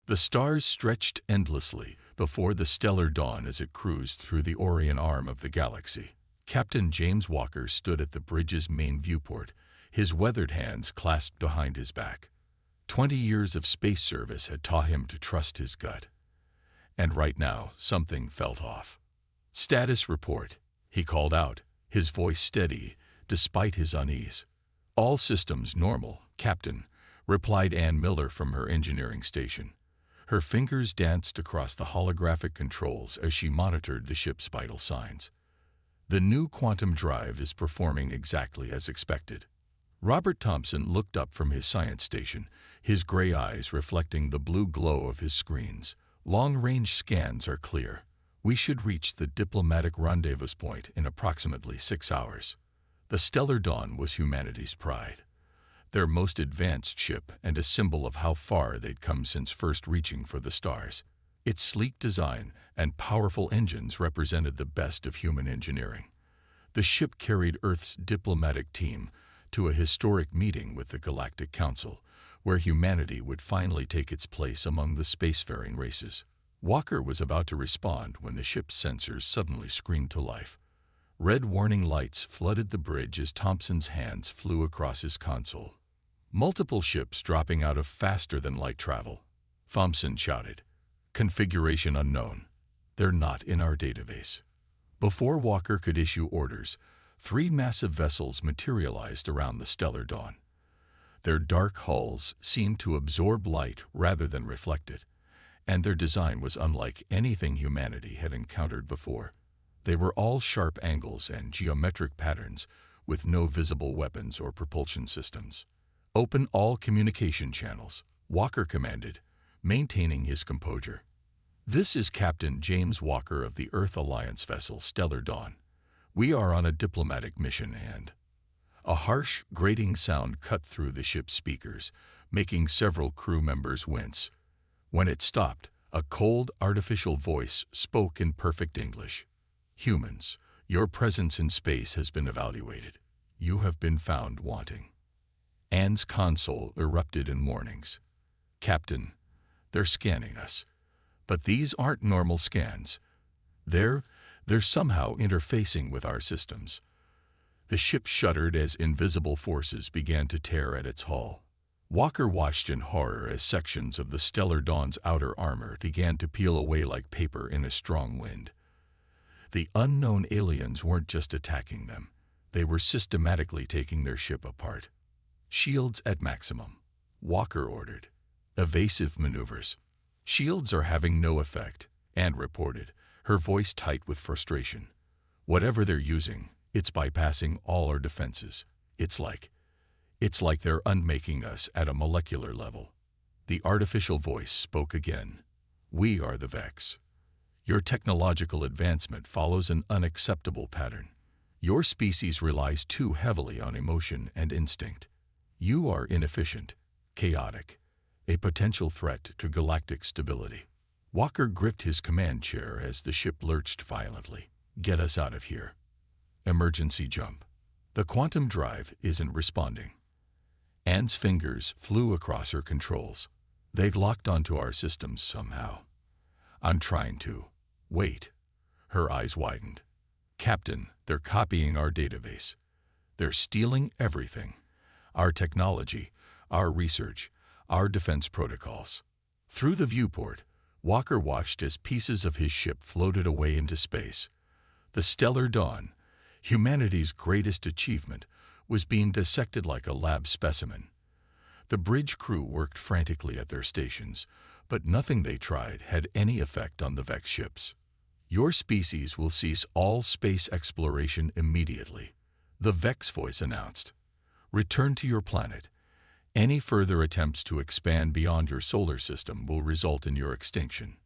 The stars stretched endlessly before the stellar dawn as it cruised through the Orion arm of the galaxy. Captain James Walker stood at the bridge's main viewport, his weathered hands clasped behind his back. 20 years of space service had taught him to trust his gut. And right now, something felt off. "Status report," he called out, his voice steady despite his unease. "All systems normal, Captain," replied Ann Miller from her engineering station. Her fingers danced across the holographic controls as she monitored the ship's vital signs. "The new quantum drive is performing exactly as expected." Robert Thompson looked up from his science station, his gray eyes reflecting the blue glow of his screens. "Long-range scans are clear. We should reach the diplomatic rendezvous point in approximately 6 hours." The Stellar Dawn was humanity's pride, their most advanced ship and a symbol of how far they'd come since first reaching for the stars. Its sleek design and powerful engines represented the best of human engineering. The ship carried Earth's diplomatic team to a historic meeting with the Galactic Council, where humanity would finally take its place among the spacefaring races. Walker was about to respond when the ship's sensors suddenly screamed to life. Red warning lights flooded the bridge as Thompson's hands flew across his console. "Multiple ships dropping out of faster-than-light travel," Thompson shouted. "Configuration unknown. They're not in our database." Before Walker could issue orders, 3 massive vessels materialized around the Stellar Dawn. Their dark hulls seemed to absorb light rather than reflect it, and their design was unlike anything humanity had encountered before. They were all sharp angles and geometric patterns, with no visible weapons or propulsion systems. "Open all communication channels," Walker commanded, maintaining his composure. "This is Captain James Walker of the Earth Alliance vessel Stellar Dawn. We are on a diplomatic mission and—" A harsh, grating sound cut through the ship's speakers, making several crew members wince. When it stopped, a cold, artificial voice spoke in perfect English. "Humans, your presence in space has been evaluated. You have been found wanting." Ann's console erupted in warnings. "Captain, they're scanning us. But these aren't normal scans. They're somehow interfacing with our systems." The ship shuddered as invisible forces began to tear at its hull. Walker watched in horror as sections of the Stellar Dawn's outer armor began to peel away like paper in a strong wind. The unknown aliens weren't just attacking them. They were systematically taking their ship apart. "Shields at maximum," Walker ordered. "Evasive maneuvers." "Shields are having no effect," Ann reported, her voice tight with frustration. "Whatever they're using, it's bypassing all our defenses. It's like they're unmaking us at a molecular level." The artificial voice spoke again. "We are the Vex. Your technological advancement follows an unacceptable pattern. Your species relies too heavily on emotion and instinct. You are inefficient, chaotic, a potential threat to galactic stability." Walker gripped his command chair as the ship lurched violently. "Get us out of here. Emergency jump. The quantum drive isn't responding." Ann's fingers flew across her controls. "They've locked onto our systems somehow. I'm trying to. Wait." Her eyes widened. "Captain, they're copying our database. They're stealing everything. Our technology, our research, our defense protocols." Through the viewport, Walker watched as pieces of his ship floated away into space. The Stellar Dawn, humanity's greatest achievement, was being dissected like a lab specimen. The bridge crew worked frantically at their stations, but nothing they tried had any effect on the Vex ships. "Your species will cease all space exploration immediately," the Vex voice announced. "Return to your planet. Any further attempts to expand beyond your solar system will result in your extinction.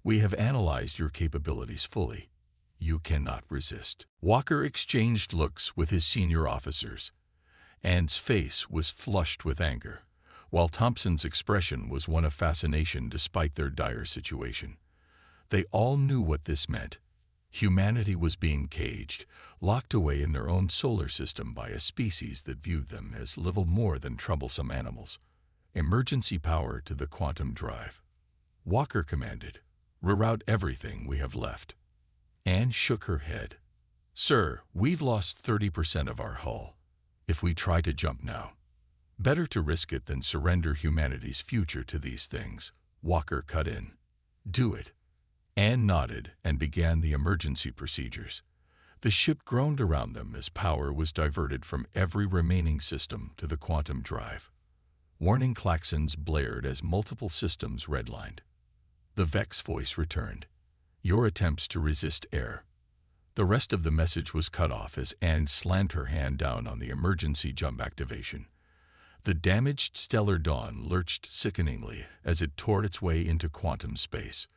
We have analyzed your capabilities fully. You cannot resist." Walker exchanged looks with his senior officers. Ann's face was flushed with anger, while Thompson's expression was one of fascination despite their dire situation. They all knew what this meant. Humanity was being caged, locked away in their own solar system by a species that viewed them as little more than troublesome animals. Emergency power to the quantum drive. Walker commanded. "Reroute everything we have left." Anne shook her head. "Sir, we've lost 30% of our hull. If we try to jump now, better to risk it than surrender humanity's future to these things," Walker cut in. "Do it." Anne nodded and began the emergency procedures. The ship groaned around them as power was diverted from every remaining system to the quantum drive. Warning klaxons blared as multiple systems redlined. The Vex voice returned. "Your attempts to resist air." The rest of the message was cut off as Anne slammed her hand down on the emergency jump activation. The damaged Stellar Dawn lurched sickeningly as it tore its way into quantum space.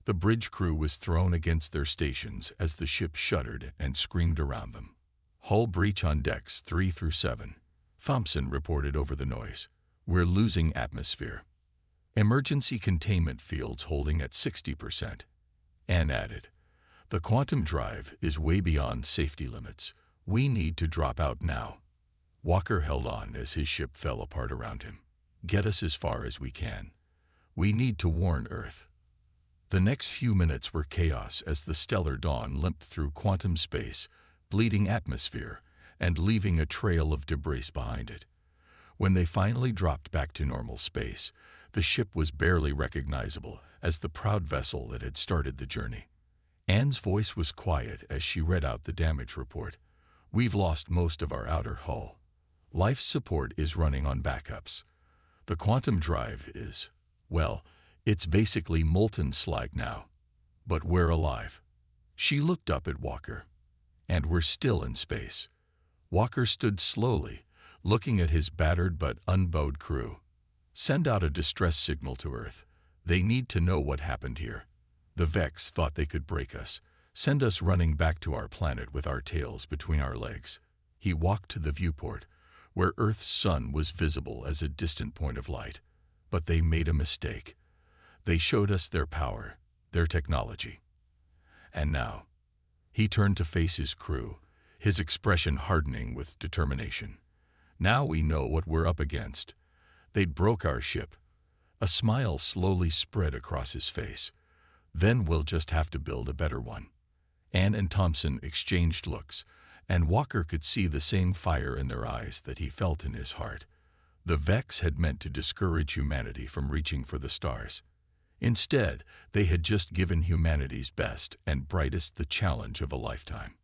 The bridge crew was thrown against their stations as the ship shuddered and screamed around them. "Hull breach on decks 3 through 7. Thompson reported over the noise. "We're losing atmosphere. Emergency containment fields holding at 60%. Anne added. "The quantum drive is way beyond safety limits. We need to drop out now." Walker held on as his ship fell apart around him. "Get us as far as we can. We need to warn Earth." The next few minutes were chaos as the Stellar Dawn limped through quantum space, bleeding atmosphere, and leaving a trail of debris behind it. When they finally dropped back to normal space, the ship was barely recognizable as the proud vessel that had started the journey. Anne's voice was quiet as she read out the damage report. "We've lost most of our outer hull. Life support is running on backups. The quantum drive is, well, it's basically molten slag now. But we're alive." She looked up at Walker. "And we're still in space." Walker stood slowly, looking at his battered but unbowed crew. "Send out a distress signal to Earth. They need to know what happened here. The Vex thought they could break us, send us running back to our planet with our tails between our legs." He walked to the viewport, where Earth's sun was visible as a distant point of light. "But they made a mistake. They showed us their power, their technology. And now," he turned to face his crew, his expression hardening with determination. "Now we know what we're up against. They broke our ship." A smile slowly spread across his face. "Then we'll just have to build a better one." Anne and Thompson exchanged looks, and Walker could see the same fire in their eyes that he felt in his heart. The Vex had meant to discourage humanity from reaching for the stars. Instead, they had just given humanity's best and brightest the challenge of a lifetime.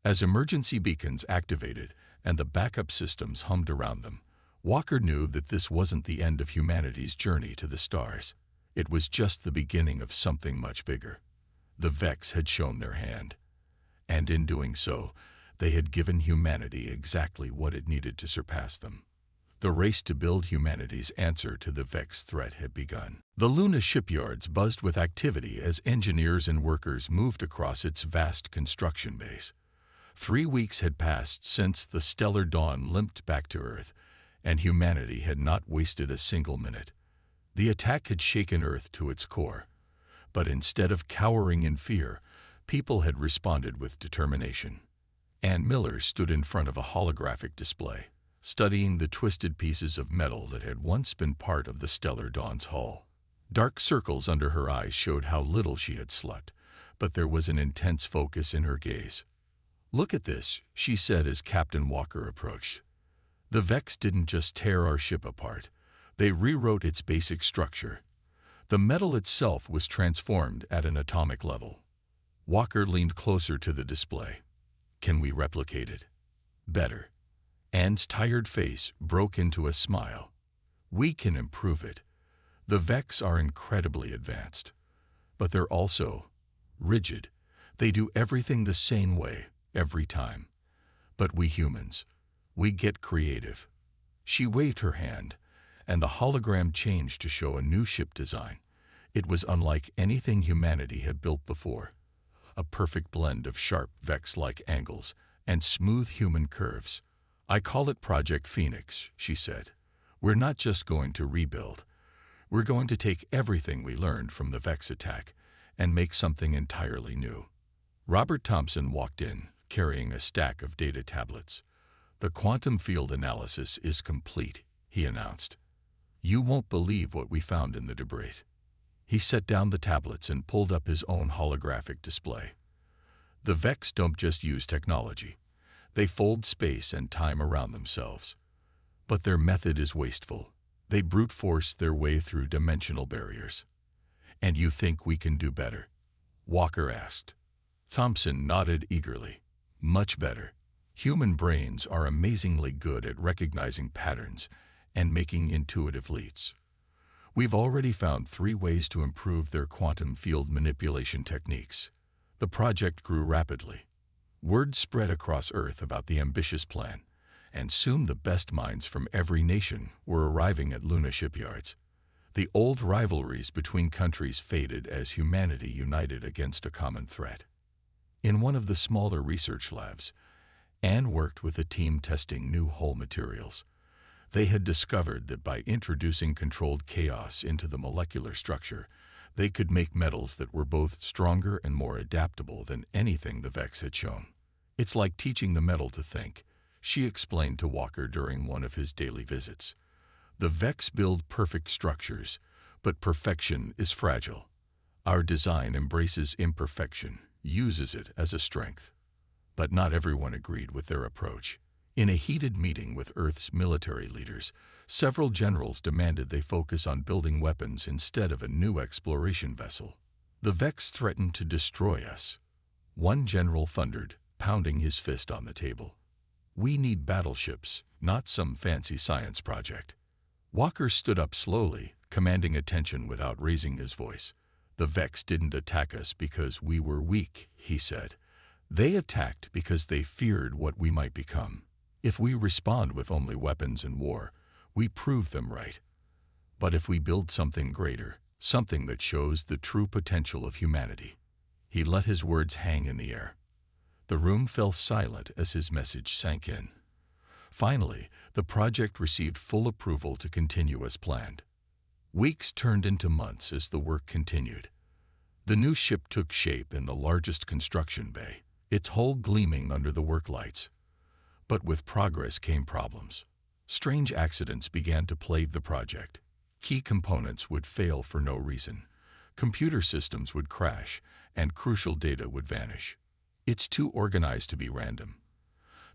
As emergency beacons activated and the backup systems hummed around them, Walker knew that this wasn't the end of humanity's journey to the stars. It was just the beginning of something much bigger. The Vex had shown their hand. And in doing so, they had given humanity exactly what it needed to surpass them. The race to build humanity's answer to the Vex threat had begun. The Luna shipyards buzzed with activity as engineers and workers moved across its vast construction base. 3 weeks had passed since the Stellar Dawn limped back to Earth, and humanity had not wasted a single minute. The attack had shaken Earth to its core, but instead of cowering in fear, people had responded with determination. Ann Miller stood in front of a holographic display, studying the twisted pieces of metal that had once been part of the Stellar Dawn's hull. Dark circles under her eyes showed how little she had slept, but there was an intense focus in her gaze. "Look at this," she said as Captain Walker approached. "The Vex didn't just tear our ship apart. They rewrote its basic structure. The metal itself was transformed at an atomic level." Walker leaned closer to the display. "Can we replicate it?" "Better." Anne's tired face broke into a smile. "We can improve it. The Vex are incredibly advanced, but they're also rigid. They do everything the same way, every time. But we humans, we get creative." She waved her hand, and the hologram changed to show a new ship design. It was unlike anything humanity had built before. A perfect blend of sharp Vex-like angles and smooth human curves. "I call it Project Phoenix," she said. "We're not just going to rebuild. We're going to take everything we learned from the Vex attack and make something entirely new." Robert Thompson walked in, carrying a stack of data tablets. "The quantum field analysis is complete," he announced. "You won't believe what we found in the debris." He set down the tablets and pulled up his own holographic display. The Vex don't just use technology. They fold space and time around themselves. But their method is wasteful. They brute force their way through dimensional barriers. And you think we can do better? Walker asked. Thompson nodded eagerly. Much better. Human brains are amazingly good at recognizing patterns and making intuitive leaps. We've already found 3 ways to improve their quantum field manipulation techniques. The project grew rapidly. Word spread across Earth about the ambitious plan, and soon the best minds from every nation were arriving at Luna shipyards. The old rivalries between countries faded as humanity united against a common threat. In one of the smaller research labs, Anne worked with a team testing new hull materials. They had discovered that by introducing controlled chaos into the molecular structure, they could make metals that were both stronger and more adaptable than anything the Vex had shown. It's like teaching the metal to think, she explained to Walker during one of his daily visits. The Vex build perfect structures, but perfection is fragile. Our design embraces imperfection, uses it as a strength. But not everyone agreed with their approach. In a heated meeting with Earth's military leaders, several generals demanded they focus on building weapons instead of a new exploration vessel. The Vex threatened to destroy us. One general thundered, pounding his fist on the table. We need battleships, not some fancy science project. Walker stood up slowly, commanding attention without raising his voice. The Vex didn't attack us because we were weak, he said. They attacked because they feared what we might become. If we respond with only weapons and war, we prove them right. But if we build something greater, something that shows the true potential of humanity. He let his words hang in the air. The room fell silent as his message sank in. Finally, the project received full approval to continue as planned. Weeks turned into months as the work continued. The new ship took shape in the largest construction bay, its hull gleaming under the work lights. But with progress came problems. Strange accidents began to plague the project. Key components would fail for no reason. Computer systems would crash, and crucial data would vanish. It's too organized to be random,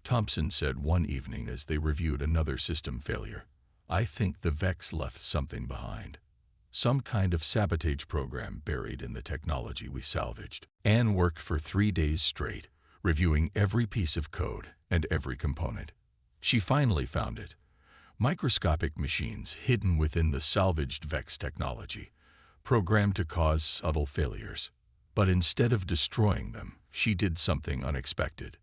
Thompson said one evening as they reviewed another system failure. I think the Vex left something behind. Some kind of sabotage program buried in the technology we salvaged. Anne worked for 3 days straight, reviewing every piece of code and every component. She finally found it. Microscopic machines hidden within the salvaged Vex technology, programmed to cause subtle failures. But instead of destroying them, she did something unexpected.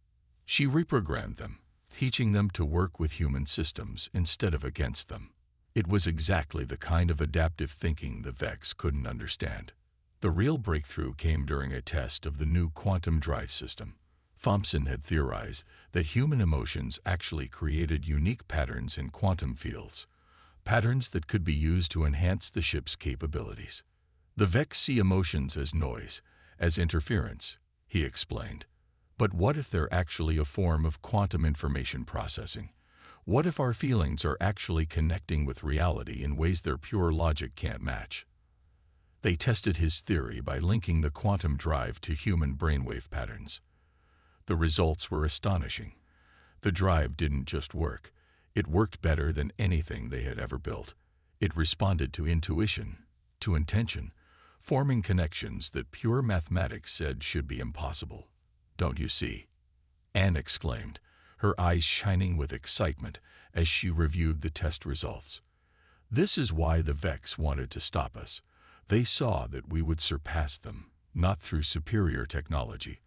She reprogrammed them, teaching them to work with human systems instead of against them. It was exactly the kind of adaptive thinking the Vex couldn't understand. The real breakthrough came during a test of the new quantum drive system. Thompson had theorized that human emotions actually created unique patterns in quantum fields, patterns that could be used to enhance the ship's capabilities. The Vex see emotions as noise, as interference, he explained. But what if they're actually a form of quantum information processing? What if our feelings are actually connecting with reality in ways their pure logic can't match? They tested his theory by linking the quantum drive to human brainwave patterns. The results were astonishing. The drive didn't just work. It worked better than anything they had ever built. It responded to intuition, to intention, forming connections that pure mathematics said should be impossible. Don't you see? Anne exclaimed, her eyes shining with excitement as she reviewed the test results. This is why the Vex wanted to stop us. They saw that we would surpass them, not through superior technology,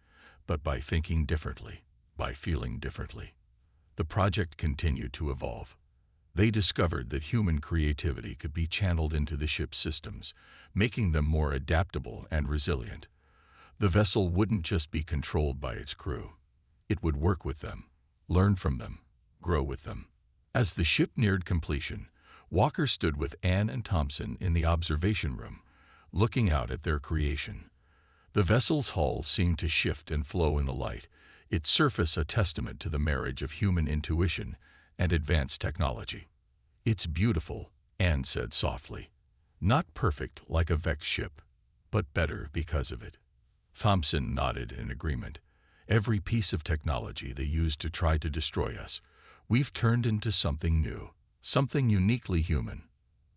but by thinking differently, by feeling differently. The project continued to evolve. They discovered that human creativity could be channeled into the ship's systems, making them more adaptable and resilient. The vessel wouldn't just be controlled by its crew. It would work with them, learn from them, grow with them. As the ship neared completion, Walker stood with Anne and Thompson in the observation room, looking out at their creation. The vessel's hull seemed to shift and flow in the light, its surface a testament to the marriage of human intuition and advanced technology. It's beautiful, Anne said softly. Not perfect like a Vex ship, but better because of it. Thompson nodded in agreement. Every piece of technology they used to try to destroy us, we've turned into something new, something uniquely human.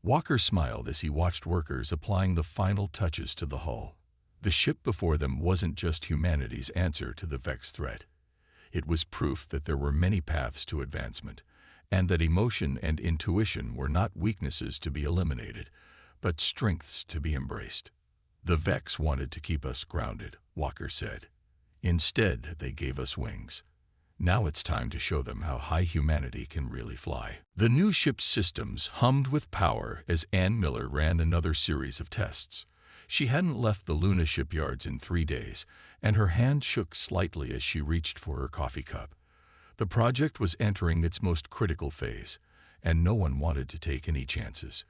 Walker smiled as he watched workers applying the final touches to the hull. The ship before them wasn't just humanity's answer to the Vex threat. It was proof that there were many paths to advancement, and that emotion and intuition were not weaknesses to be eliminated, but strengths to be embraced. The Vex wanted to keep us grounded, Walker said. Instead, they gave us wings. Now it's time to show them how high humanity can really fly. The new ship's systems hummed with power as Ann Miller ran another series of tests. She hadn't left the Luna shipyards in 3 days, and her hand shook slightly as she reached for her coffee cup. The project was entering its most critical phase, and no one wanted to take any chances.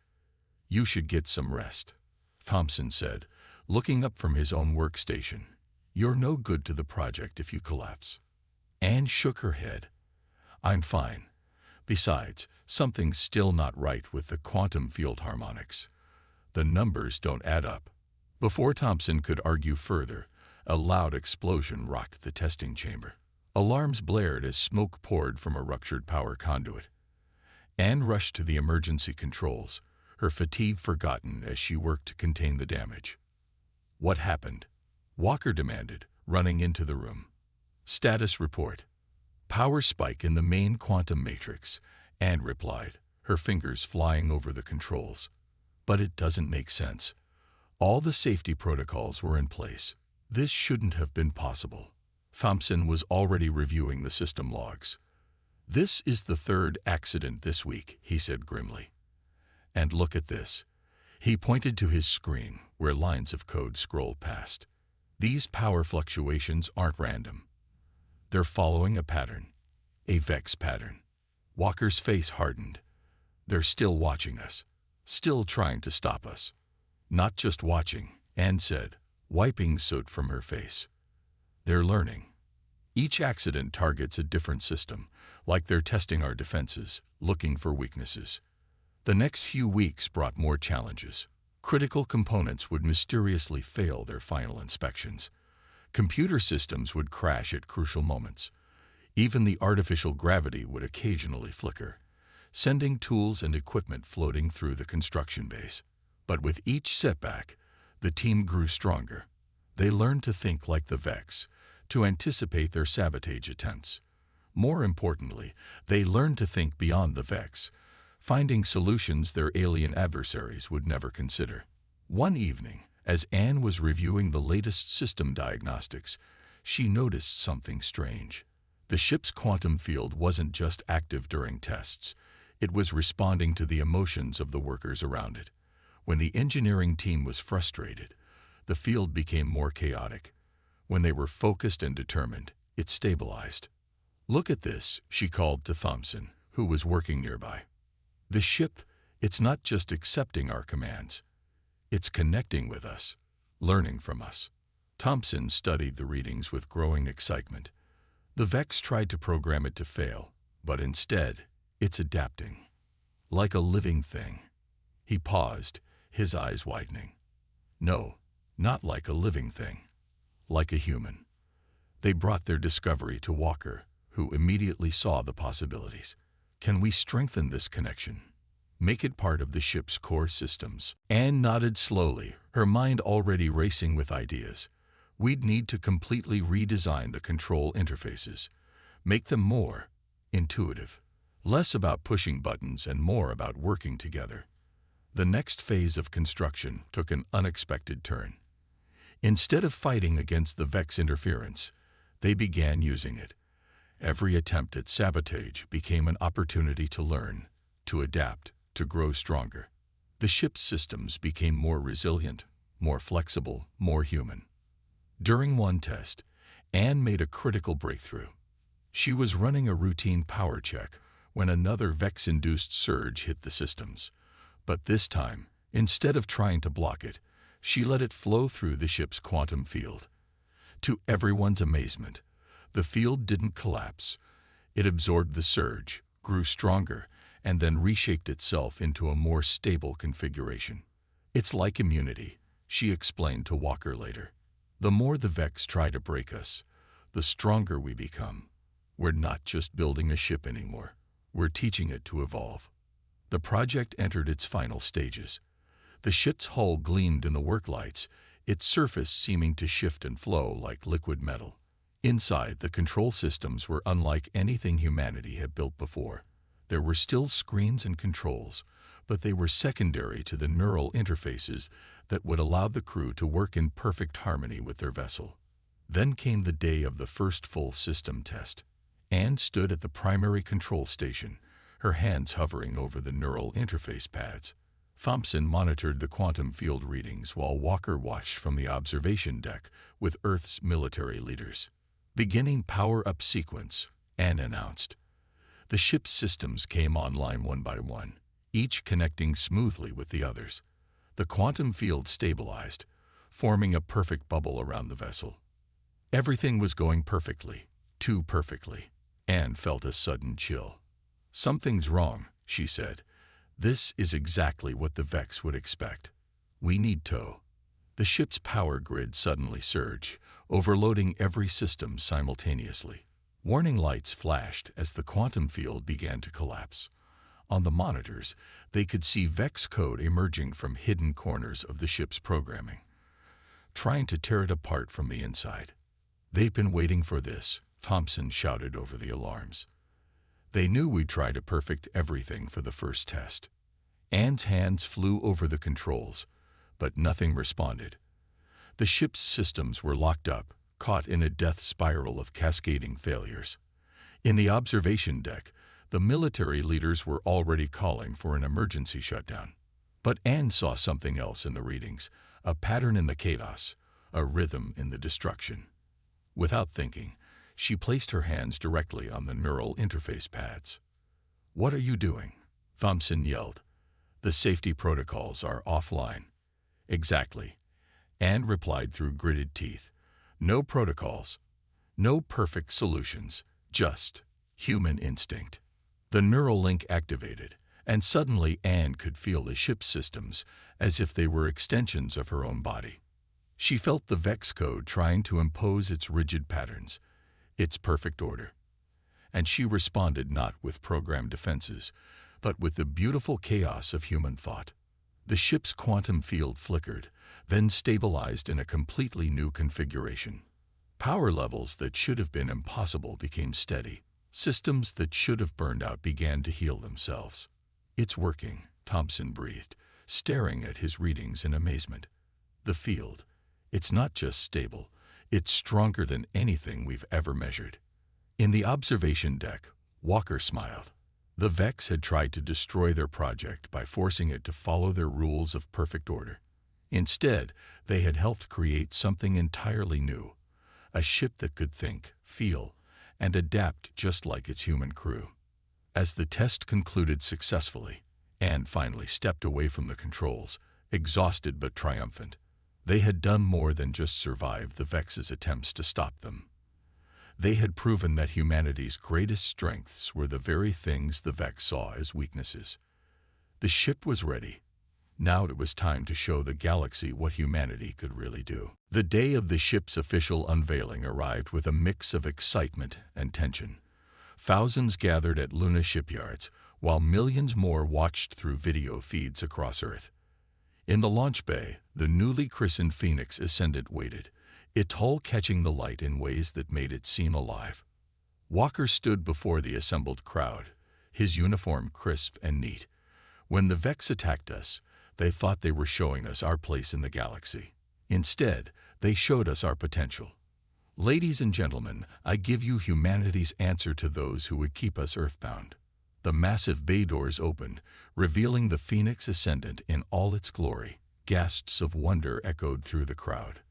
"You should get some rest," Thompson said, looking up from his own workstation. "You're no good to the project if you collapse." Anne shook her head. "I'm fine. Besides, something's still not right with the quantum field harmonics. The numbers don't add up." Before Thompson could argue further, a loud explosion rocked the testing chamber. Alarms blared as smoke poured from a ruptured power conduit. Anne rushed to the emergency controls, her fatigue forgotten as she worked to contain the damage. "What happened?" Walker demanded, running into the room. "Status report. Power spike in the main quantum matrix," Anne replied, her fingers flying over the controls. "But it doesn't make sense. All the safety protocols were in place. This shouldn't have been possible." Thompson was already reviewing the system logs. "This is the 3rd accident this week," he said grimly. "And look at this." He pointed to his screen, where lines of code scrolled past. "These power fluctuations aren't random. They're following a pattern. A Vex pattern." Walker's face hardened. "They're still watching us. Still trying to stop us." "Not just watching," Anne said, wiping soot from her face. "They're learning. Each accident targets a different system, like they're testing our defenses, looking for weaknesses." The next few weeks brought more challenges. Critical components would mysteriously fail their final inspections. Computer systems would crash at crucial moments. Even the artificial gravity would occasionally flicker, sending tools and equipment floating through the construction base. But with each setback, the team grew stronger. They learned to think like the Vex, to anticipate their sabotage attempts. More importantly, they learned to think beyond the Vex, finding solutions their alien adversaries would never consider. One evening, as Anne was reviewing the latest system diagnostics, she noticed something strange. The ship's quantum field wasn't just active during tests. It was responding to the emotions of the workers around it. When the engineering team was frustrated, the field became more chaotic. When they were focused and determined, it stabilized. "Look at this," she called to Thompson, who was working nearby. "The ship, it's not just accepting our commands. It's connecting with us, learning from us." Thompson studied the readings with growing excitement. The Vex tried to program it to fail, but instead, it's adapting. Like a living thing. He paused, his eyes widening. "No, not like a living thing. Like a human." They brought their discovery to Walker, who immediately saw the possibilities. "Can we strengthen this connection? Make it part of the ship's core systems?" Anne nodded slowly, her mind already racing with ideas. "We'd need to completely redesign the control interfaces. Make them more intuitive. Less about pushing buttons and more about working together." The next phase of construction took an unexpected turn. Instead of fighting against the Vex interference, they began using it. Every attempt at sabotage became an opportunity to learn, to adapt, to grow stronger. The ship's systems became more resilient, more flexible, more human. During one test, Anne made a critical breakthrough. She was running a routine power check when another Vex-induced surge hit the systems. But this time, instead of trying to block it, she let it flow through the ship's quantum field. To everyone's amazement, the field didn't collapse. It absorbed the surge, grew stronger, and then reshaped itself into a more stable configuration. It's like immunity, she explained to Walker later. The more the Vex try to break us, the stronger we become. We're not just building a ship anymore. We're teaching it to evolve. The project entered its final stages. The ship's hull gleamed in the work lights, its surface seeming to shift and flow like liquid metal. Inside, the control systems were unlike anything humanity had built before. There were still screens and controls, but they were secondary to the neural interfaces that would allow the crew to work in perfect harmony with their vessel. Then came the day of the first full system test. Anne stood at the primary control station, her hands hovering over the neural interface pads. Thompson monitored the quantum field readings while Walker watched from the observation deck with Earth's military leaders. Beginning power-up sequence, Anne announced. The ship's systems came online one by one, each connecting smoothly with the others. The quantum field stabilized, forming a perfect bubble around the vessel. Everything was going perfectly, too perfectly. Anne felt a sudden chill. "Something's wrong," she said. "This is exactly what the Vex would expect. We need tow." The ship's power grid suddenly surged, overloading every system simultaneously. Warning lights flashed as the quantum field began to collapse. On the monitors, they could see Vex code emerging from hidden corners of the ship's programming, trying to tear it apart from the inside. "They've been waiting for this," Thompson shouted over the alarms. "They knew we'd try to perfect everything for the first test." Anne's hands flew over the controls, but nothing responded. The ship's systems were locked up, caught in a death spiral of cascading failures. In the observation deck, the military leaders were already calling for an emergency shutdown. But Anne saw something else in the readings, a pattern in the chaos, a rhythm in the destruction. Without thinking, she placed her hands directly on the neural interface pads. "What are you doing?" Thompson yelled. "The safety protocols are offline." "Exactly," Anne replied through gritted teeth. "No protocols, no perfect solutions, just human instinct." The neural link activated, and suddenly Anne could feel the ship's systems as if they were extensions of her own body. She felt the Vex code trying to impose its rigid patterns, its perfect order. And she responded not with programmed defenses, but with the beautiful chaos of human thought. The ship's quantum field flickered, then stabilized in a completely new configuration. Power levels that should have been impossible became steady. Systems that should have burned out began to heal themselves. "It's working," Thompson breathed, staring at his readings in amazement. "The field, it's not just stable, it's stronger than anything we've ever measured." In the observation deck, Walker smiled. The Vex had tried to destroy their project by forcing it to follow their rules of perfect order. Instead, they had helped create something entirely new, a ship that could think, feel, and adapt just like its human crew. As the test concluded successfully, Anne finally stepped away from the controls, exhausted but triumphant. They had done more than just survive the Vex's attempts to stop them. They had proven that humanity's greatest strengths were the very things the Vex saw as weaknesses. The ship was ready. Now it was time to show the galaxy what humanity could really do. The day of the ship's official unveiling arrived with a mix of excitement and tension. Thousands gathered at Luna shipyards, while millions more watched through video feeds across Earth. In the launch bay, the newly christened Phoenix Ascendant waited, its hull catching the light in ways that made it seem alive. Walker stood before the assembled crowd, his uniform crisp and neat. "When the Vex attacked us, they thought they were showing us our place in the galaxy. Instead, they showed us our potential. Ladies and gentlemen, I give you humanity's answer to those who would keep us earthbound." The massive bay doors opened, revealing the Phoenix Ascendant in all its glory. Gasps of wonder echoed through the crowd.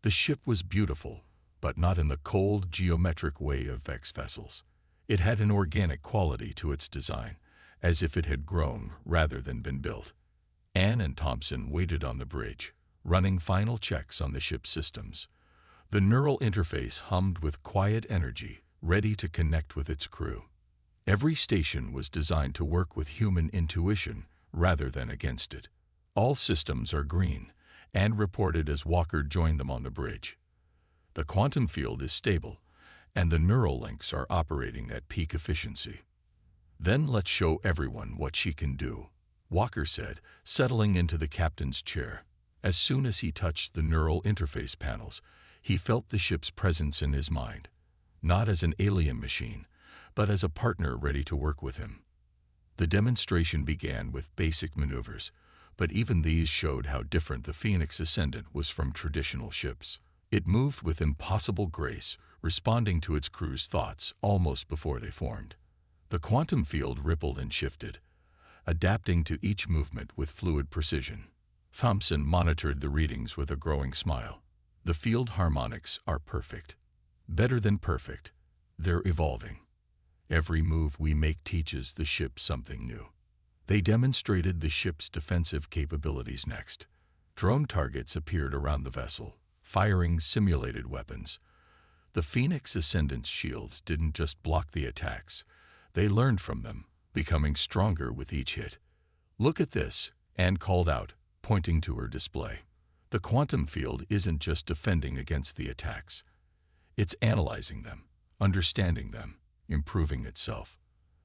The ship was beautiful, but not in the cold, geometric way of Vex vessels. It had an organic quality to its design, as if it had grown rather than been built. Anne and Thompson waited on the bridge, running final checks on the ship's systems. The neural interface hummed with quiet energy, ready to connect with its crew. Every station was designed to work with human intuition rather than against it. All systems are green, and reported as Walker joined them on the bridge. The quantum field is stable, and the neural links are operating at peak efficiency. Then let's show everyone what she can do, Walker said, settling into the captain's chair. As soon as he touched the neural interface panels, he felt the ship's presence in his mind, not as an alien machine, but as a partner ready to work with him. The demonstration began with basic maneuvers, but even these showed how different the Phoenix Ascendant was from traditional ships. It moved with impossible grace, responding to its crew's thoughts almost before they formed. The quantum field rippled and shifted, adapting to each movement with fluid precision. Thompson monitored the readings with a growing smile. The field harmonics are perfect. Better than perfect. They're evolving. Every move we make teaches the ship something new. They demonstrated the ship's defensive capabilities next. Drone targets appeared around the vessel, firing simulated weapons. The Phoenix Ascendant's shields didn't just block the attacks. They learned from them, becoming stronger with each hit. "Look at this," Anne called out, pointing to her display. The quantum field isn't just defending against the attacks. It's analyzing them, understanding them, improving itself.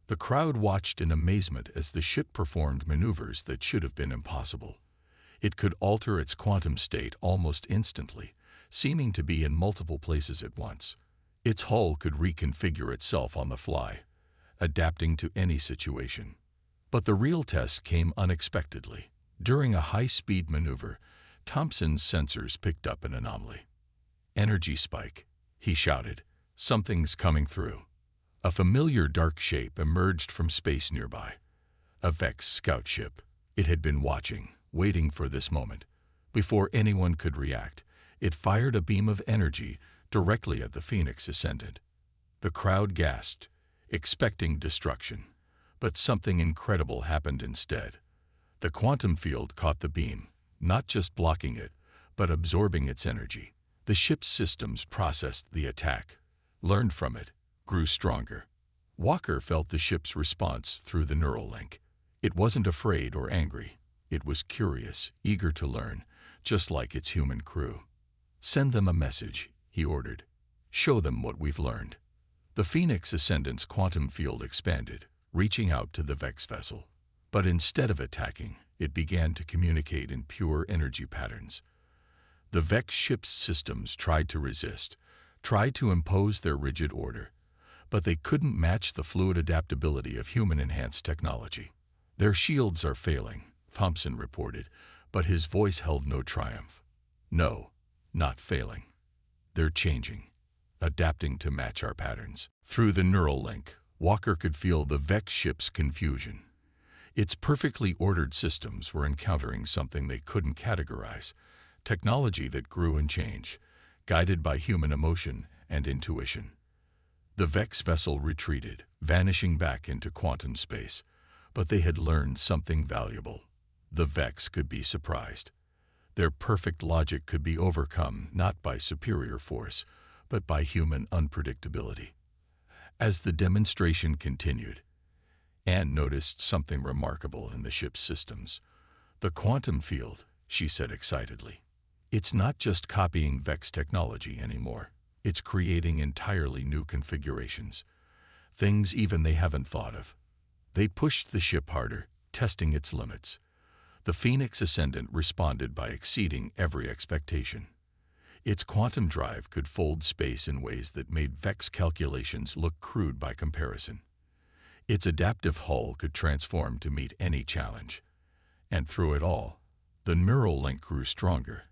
The crowd watched in amazement as the ship performed maneuvers that should have been impossible. It could alter its quantum state almost instantly, seeming to be in multiple places at once. Its hull could reconfigure itself on the fly, adapting to any situation. But the real test came unexpectedly. During a high-speed maneuver, Thompson's sensors picked up an anomaly. "Energy spike," he shouted. "Something's coming through." A familiar dark shape emerged from space nearby. A Vex scout ship. It had been watching, waiting for this moment. Before anyone could react, it fired a beam of energy directly at the Phoenix Ascendant. The crowd gasped, expecting destruction. But something incredible happened instead. The quantum field caught the beam, not just blocking it, but absorbing its energy. The ship's systems processed the attack, learned from it, grew stronger. Walker felt the ship's response through the neural link. It wasn't afraid or angry. It was curious, eager to learn, just like its human crew. "Send them a message," he ordered. "Show them what we've learned." The Phoenix Ascendant's quantum field expanded, reaching out to the Vex vessel. But instead of attacking, it began to communicate in pure energy patterns. The Vex ship's systems tried to resist, tried to impose their rigid order, but they couldn't match the fluid adaptability of human-enhanced technology. "Their shields are failing," Thompson reported, but his voice held no triumph. "No, not failing. They're changing, adapting to match our patterns." Through the neural link, Walker could feel the Vex ship's confusion. Its perfectly ordered systems were encountering something they couldn't categorize, technology that grew and changed, guided by human emotion and intuition. The Vex vessel retreated, vanishing back into quantum space, but they had learned something valuable. The Vex could be surprised. Their perfect logic could be overcome not by superior force, but by human unpredictability. As the demonstration continued, Anne noticed something remarkable in the ship's systems. "The quantum field," she said excitedly. "It's not just copying Vex technology anymore. It's creating entirely new configurations, things even they haven't thought of." They pushed the ship harder, testing its limits. The Phoenix Ascendant responded by exceeding every expectation. Its quantum drive could fold space in ways that made Vex calculations look crude by comparison. Its adaptive hull could transform to meet any challenge. And through it all, the neural link grew stronger,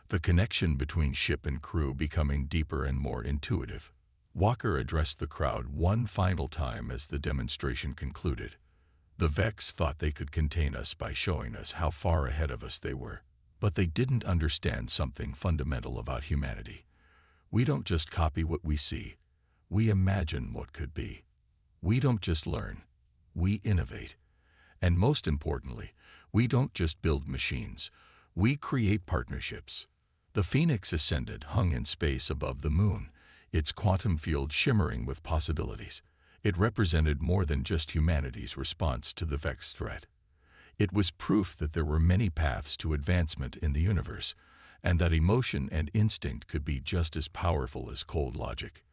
the connection between ship and crew becoming deeper and more intuitive. Walker addressed the crowd one final time as the demonstration concluded. "The Vex thought they could contain us by showing us how far ahead of us they were. But they didn't understand something fundamental about humanity. We don't just copy what we see. We imagine what could be. We don't just learn. We innovate. And most importantly, we don't just build machines. We create partnerships." The Phoenix Ascendant hung in space above the moon, its quantum field shimmering with possibilities. It represented more than just humanity's response to the Vex threat. It was proof that there were many paths to advancement in the universe, and that emotion and instinct could be just as powerful as cold logic.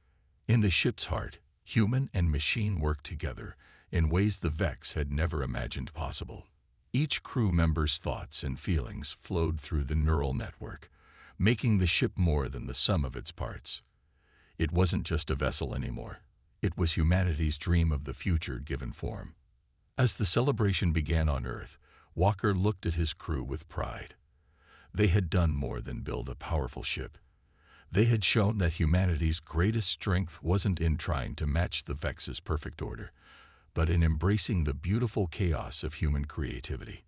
In the ship's heart, human and machine worked together in ways the Vex had never imagined possible. Each crew member's thoughts and feelings flowed through the neural network, making the ship more than the sum of its parts. It wasn't just a vessel anymore. It was humanity's dream of the future given form. As the celebration began on Earth, Walker looked at his crew with pride. They had done more than build a powerful ship. They had shown that humanity's greatest strength wasn't in trying to match the Vex's perfect order, but in embracing the beautiful chaos of human creativity.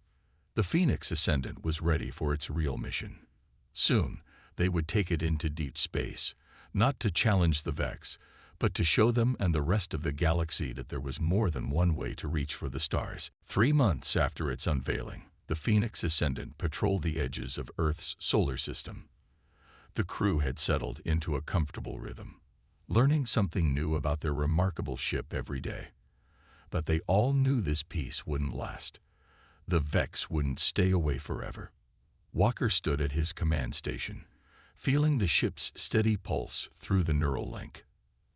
The Phoenix Ascendant was ready for its real mission. Soon, they would take it into deep space, not to challenge the Vex, but to show them and the rest of the galaxy that there was more than one way to reach for the stars. 3 months after its unveiling, the Phoenix Ascendant patrolled the edges of Earth's solar system. The crew had settled into a comfortable rhythm, learning something new about their remarkable ship every day. But they all knew this peace wouldn't last. The Vex wouldn't stay away forever. Walker stood at his command station, feeling the ship's steady pulse through the neural link.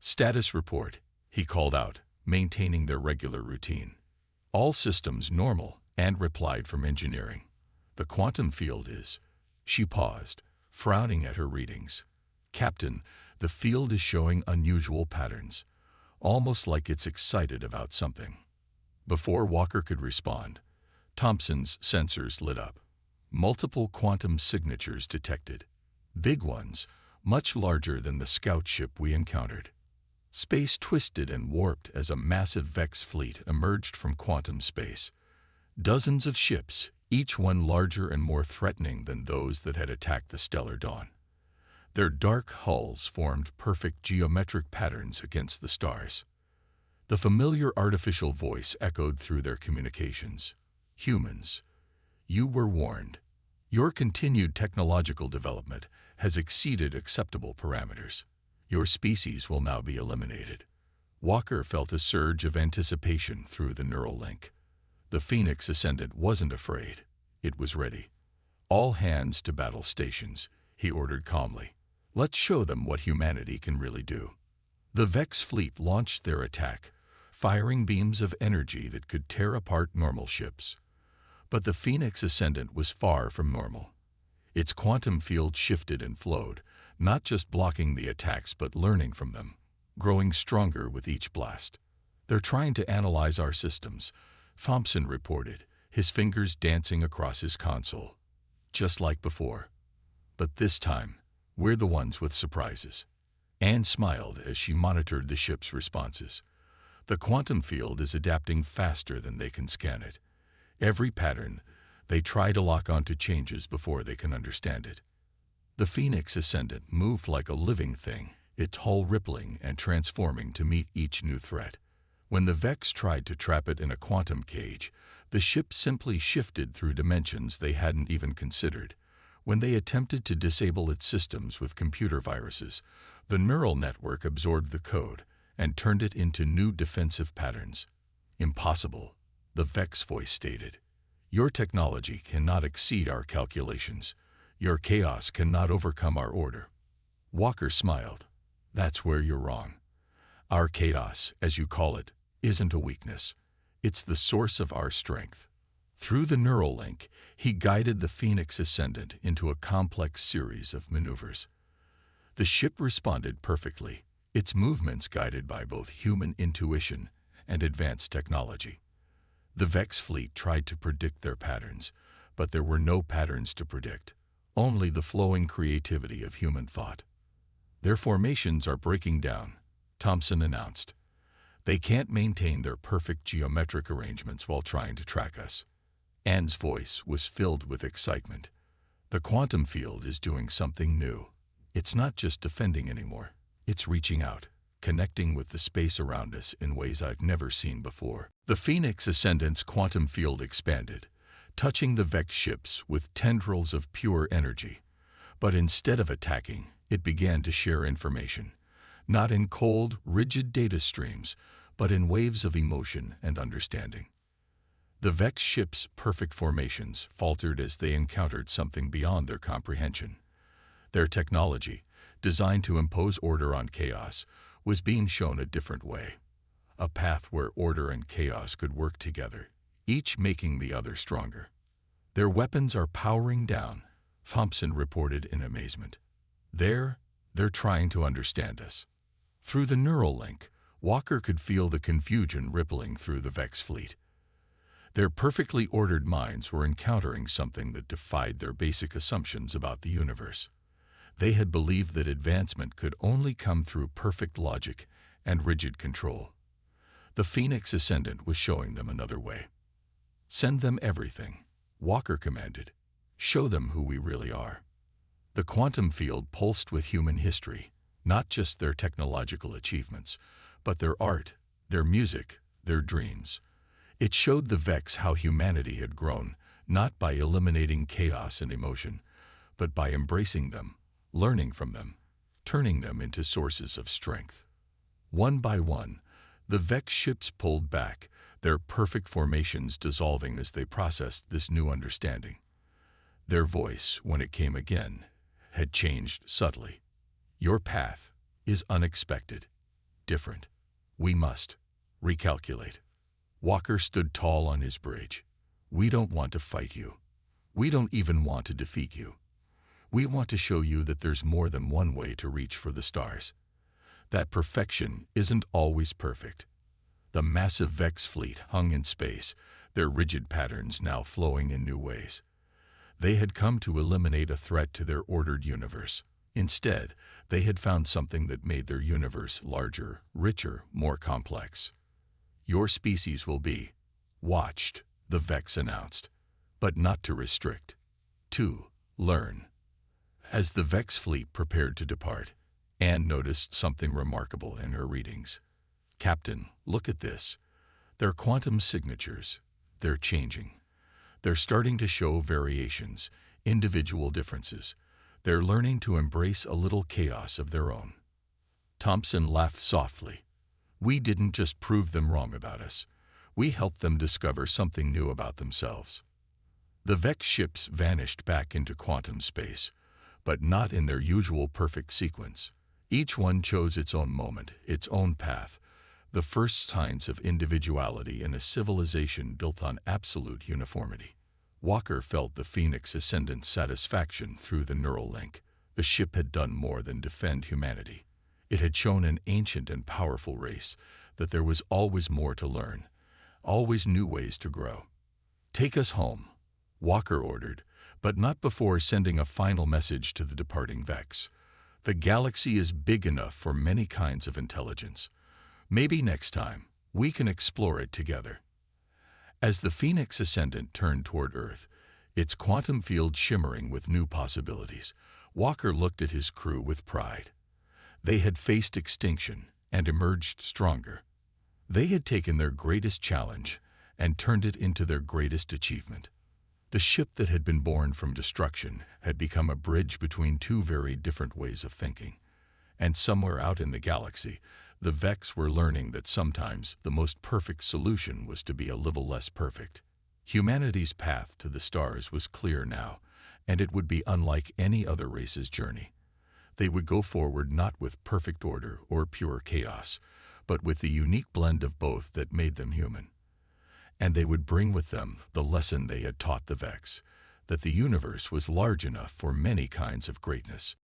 "Status report," he called out, maintaining their regular routine. "All systems normal," and replied from engineering. "The quantum field is..." She paused, frowning at her readings. "Captain, the field is showing unusual patterns, almost like it's excited about something." Before Walker could respond, Thompson's sensors lit up. Multiple quantum signatures detected. Big ones, much larger than the scout ship we encountered. Space twisted and warped as a massive Vex fleet emerged from quantum space. Dozens of ships, each one larger and more threatening than those that had attacked the stellar dawn. Their dark hulls formed perfect geometric patterns against the stars. The familiar artificial voice echoed through their communications. "Humans, you were warned. Your continued technological development has exceeded acceptable parameters. Your species will now be eliminated." Walker felt a surge of anticipation through the neural link. The Phoenix Ascendant wasn't afraid. It was ready. "All hands to battle stations," he ordered calmly. "Let's show them what humanity can really do." The Vex fleet launched their attack, firing beams of energy that could tear apart normal ships. But the Phoenix Ascendant was far from normal. Its quantum field shifted and flowed, not just blocking the attacks but learning from them, growing stronger with each blast. "They're trying to analyze our systems," Thompson reported, his fingers dancing across his console. "Just like before. But this time, we're the ones with surprises." Anne smiled as she monitored the ship's responses. The quantum field is adapting faster than they can scan it. Every pattern, they try to lock onto changes before they can understand it. The Phoenix Ascendant moved like a living thing, its hull rippling and transforming to meet each new threat. When the Vex tried to trap it in a quantum cage, the ship simply shifted through dimensions they hadn't even considered. When they attempted to disable its systems with computer viruses, the neural network absorbed the code and turned it into new defensive patterns. "Impossible," the Vex voice stated. "Your technology cannot exceed our calculations. Your chaos cannot overcome our order." Walker smiled. "That's where you're wrong. Our chaos, as you call it, isn't a weakness. It's the source of our strength." Through the neural link, he guided the Phoenix Ascendant into a complex series of maneuvers. The ship responded perfectly, its movements guided by both human intuition and advanced technology. The Vex fleet tried to predict their patterns, but there were no patterns to predict, only the flowing creativity of human thought. "Their formations are breaking down," Thompson announced. "They can't maintain their perfect geometric arrangements while trying to track us." Anne's voice was filled with excitement. "The quantum field is doing something new. It's not just defending anymore. It's reaching out, connecting with the space around us in ways I've never seen before." The Phoenix Ascendant's quantum field expanded, touching the Vex ships with tendrils of pure energy. But instead of attacking, it began to share information, not in cold, rigid data streams, but in waves of emotion and understanding. The Vex ship's perfect formations faltered as they encountered something beyond their comprehension. Their technology, designed to impose order on chaos, was being shown a different way. A path where order and chaos could work together, each making the other stronger. Their weapons are powering down, Thompson reported in amazement. They're trying to understand us. Through the neural link, Walker could feel the confusion rippling through the Vex fleet. Their perfectly ordered minds were encountering something that defied their basic assumptions about the universe. They had believed that advancement could only come through perfect logic and rigid control. The Phoenix Ascendant was showing them another way. Send them everything, Walker commanded. Show them who we really are. The quantum field pulsed with human history, not just their technological achievements, but their art, their music, their dreams. It showed the Vex how humanity had grown, not by eliminating chaos and emotion, but by embracing them, learning from them, turning them into sources of strength. One by one, the Vex ships pulled back, their perfect formations dissolving as they processed this new understanding. Their voice, when it came again, had changed subtly. Your path is unexpected, different. We must recalculate. Walker stood tall on his bridge. We don't want to fight you. We don't even want to defeat you. We want to show you that there's more than one way to reach for the stars. That perfection isn't always perfect. The massive Vex fleet hung in space, their rigid patterns now flowing in new ways. They had come to eliminate a threat to their ordered universe. Instead, they had found something that made their universe larger, richer, more complex. Your species will be watched, the Vex announced, but not to restrict, to learn. As the Vex fleet prepared to depart, Anne noticed something remarkable in her readings. Captain, look at this. They're quantum signatures. They're changing. They're starting to show variations, individual differences. They're learning to embrace a little chaos of their own. Thompson laughed softly. We didn't just prove them wrong about us. We helped them discover something new about themselves. The Vex ships vanished back into quantum space, but not in their usual perfect sequence. Each one chose its own moment, its own path, the first signs of individuality in a civilization built on absolute uniformity. Walker felt the Phoenix Ascendant's satisfaction through the neural link. The ship had done more than defend humanity. It had shown an ancient and powerful race that there was always more to learn, always new ways to grow. Take us home, Walker ordered, but not before sending a final message to the departing Vex. The galaxy is big enough for many kinds of intelligence. Maybe next time, we can explore it together. As the Phoenix Ascendant turned toward Earth, its quantum field shimmering with new possibilities, Walker looked at his crew with pride. They had faced extinction and emerged stronger. They had taken their greatest challenge and turned it into their greatest achievement. The ship that had been born from destruction had become a bridge between two very different ways of thinking. And somewhere out in the galaxy, the Vex were learning that sometimes the most perfect solution was to be a little less perfect. Humanity's path to the stars was clear now, and it would be unlike any other race's journey. They would go forward not with perfect order or pure chaos, but with the unique blend of both that made them human. And they would bring with them the lesson they had taught the Vex, that the universe was large enough for many kinds of greatness.